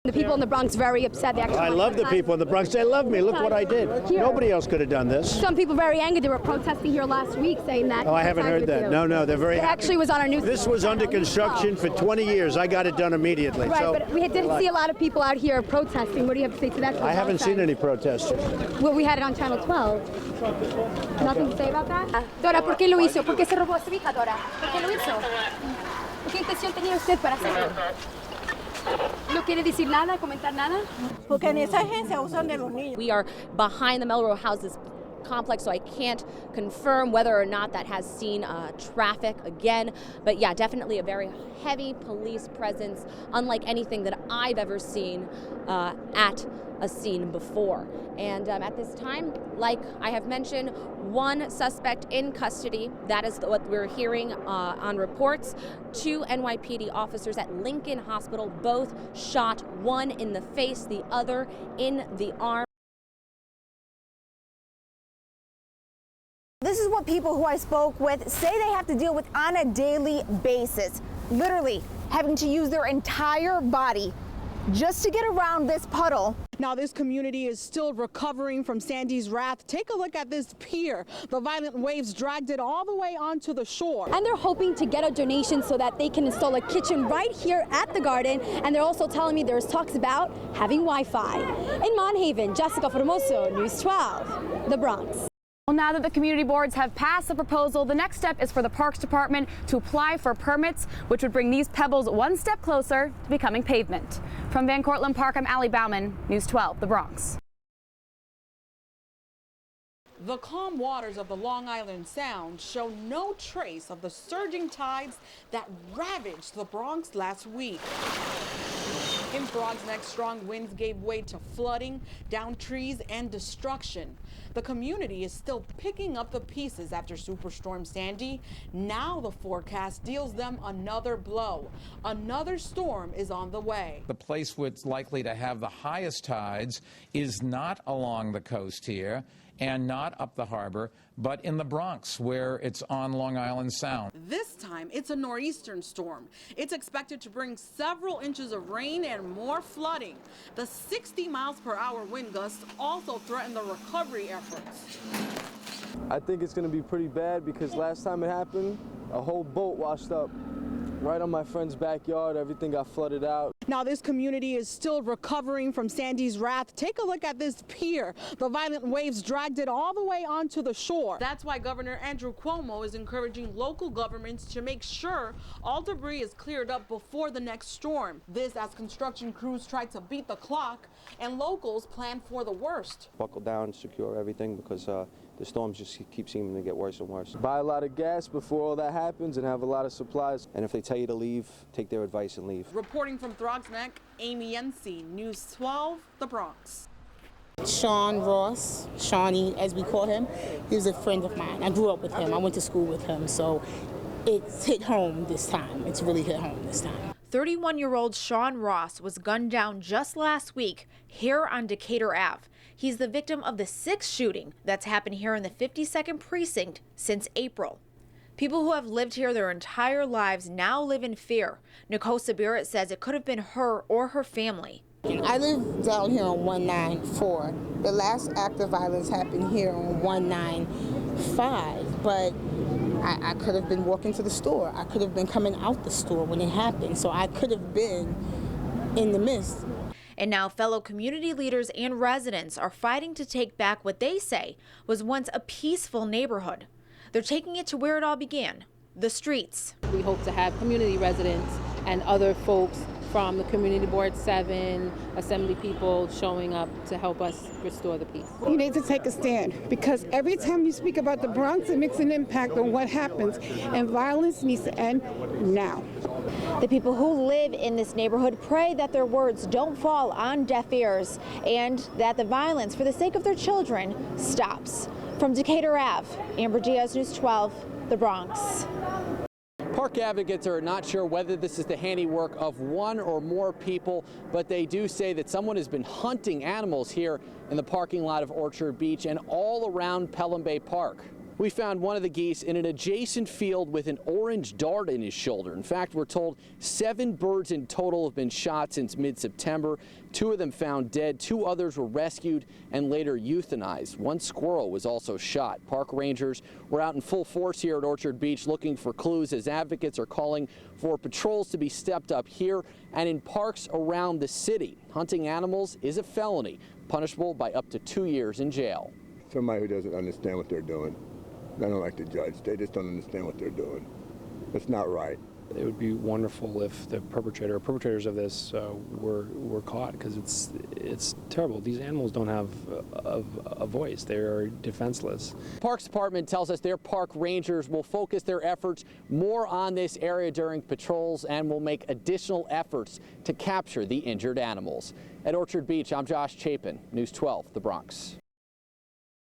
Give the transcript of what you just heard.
The people in the Bronx very upset. I love the people in the Bronx. They love me. Look what I did. Nobody else could have done this. Some people very angry. They were protesting here last week saying that. Oh, I haven't heard that. No, they're very happy. It actually was on our news. This was under construction for 20 years. I got it done immediately. Right, so, but we did see a lot of people out here protesting. What do you have to say to that? I haven't seen any protesters. Well, we had it on Channel 12. Nothing to say about that? Dora, ¿por qué lo hizo? ¿Por qué se robó a su hija, Dora? ¿Por qué lo hizo? ¿Qué intención tenía usted para hacerlo? ¿No quiere decir nada, comentar nada? Porque en esa agencia usan de los niños. We are behind the Melrose Houses complex, so I can't confirm whether or not that has seen traffic again. But yeah, definitely a very heavy police presence, unlike anything that I've ever seen at a scene before. And at this time, like I have mentioned, one suspect in custody. That is what we're hearing on reports. 2 NYPD officers at Lincoln Hospital, both shot, one in the face, the other in the arm. This is what people who I spoke with say they have to deal with on a daily basis. Literally having to use their entire body just to get around this puddle. Now, this community is still recovering from Sandy's wrath. Take a look at this pier. The violent waves dragged it all the way onto the shore. And they're hoping to get a donation so that they can install a kitchen right here at the garden. And they're also telling me there's talks about having Wi-Fi. In Monhaven, Jessica Formoso, News 12, the Bronx. Well, now that the community boards have passed the proposal, the next step is for the Parks Department to apply for permits, which would bring these pebbles one step closer to becoming pavement. From Van Cortlandt Park, I'm Allie Bauman, News 12, the Bronx. The calm waters of the Long Island Sound show no trace of the surging tides that ravaged the Bronx last week. In Bronx Neck, strong winds gave way to flooding, downed trees, and destruction. The community is still picking up the pieces after Superstorm Sandy. Now the forecast deals them another blow. Another storm is on the way. The place where it's likely to have the highest tides is not along the coast here and not up the harbor, but in the Bronx, where it's on Long Island Sound. This time, it's a nor'eastern storm. It's expected to bring several inches of rain and more flooding. The 60 miles per hour wind gusts also threaten the recovery efforts. I think it's going to be pretty bad because last time it happened, a whole boat washed up right on my friend's backyard. Everything got flooded out. Now this community is still recovering from Sandy's wrath. Take a look at this pier. The violent waves dragged it all the way onto the shore. That's why Governor Andrew Cuomo is encouraging local governments to make sure all debris is cleared up before the next storm. This as construction crews try to beat the clock and locals plan for the worst. Buckle down, secure everything because the storms just keep seeming to get worse and worse. Buy a lot of gas before all that happens and have a lot of supplies. And if they tell you to leave, take their advice and leave. Reporting from Throgs Neck, Amy Yensi, News 12, the Bronx. Sean Ross, Shawnee as we call him, he was a friend of mine. I grew up with him. I went to school with him. So it's hit home this time. It's really hit home this time. 31-year-old Sean Ross was gunned down just last week here on Decatur Ave. He's the victim of the 6th shooting that's happened here in the 52nd precinct since April. People who have lived here their entire lives now live in fear. Nicole Sabirat says it could have been her or her family. I live down here on 194. The last act of violence happened here on 195, but I could have been walking to the store. I could have been coming out the store when it happened, so I could have been in the midst. And now fellow community leaders and residents are fighting to take back what they say was once a peaceful neighborhood. They're taking it to where it all began, the streets. We hope to have community residents and other folks from the Community Board 7, Assembly people showing up to help us restore the peace. You need to take a stand because every time you speak about the Bronx, it makes an impact on what happens, and violence needs to end now. The people who live in this neighborhood pray that their words don't fall on deaf ears and that the violence, for the sake of their children, stops. From Decatur Ave, Amber Diaz, News 12, the Bronx. Park advocates are not sure whether this is the handiwork of one or more people, but they do say that someone has been hunting animals here in the parking lot of Orchard Beach and all around Pelham Bay Park. We found one of the geese in an adjacent field with an orange dart in his shoulder. In fact, we're told 7 birds in total have been shot since mid-September. 2 of them found dead. 2 others were rescued and later euthanized. 1 squirrel was also shot. Park rangers were out in full force here at Orchard Beach looking for clues as advocates are calling for patrols to be stepped up here and in parks around the city. Hunting animals is a felony, punishable by up to 2 years in jail. Somebody who doesn't understand what they're doing. I don't like to judge. They just don't understand what they're doing. It's not right. It would be wonderful if the perpetrators of this were caught, because it's terrible. These animals don't have a voice. They are defenseless. Parks Department tells us their park rangers will focus their efforts more on this area during patrols and will make additional efforts to capture the injured animals. At Orchard Beach, I'm Josh Chapin, News 12, The Bronx.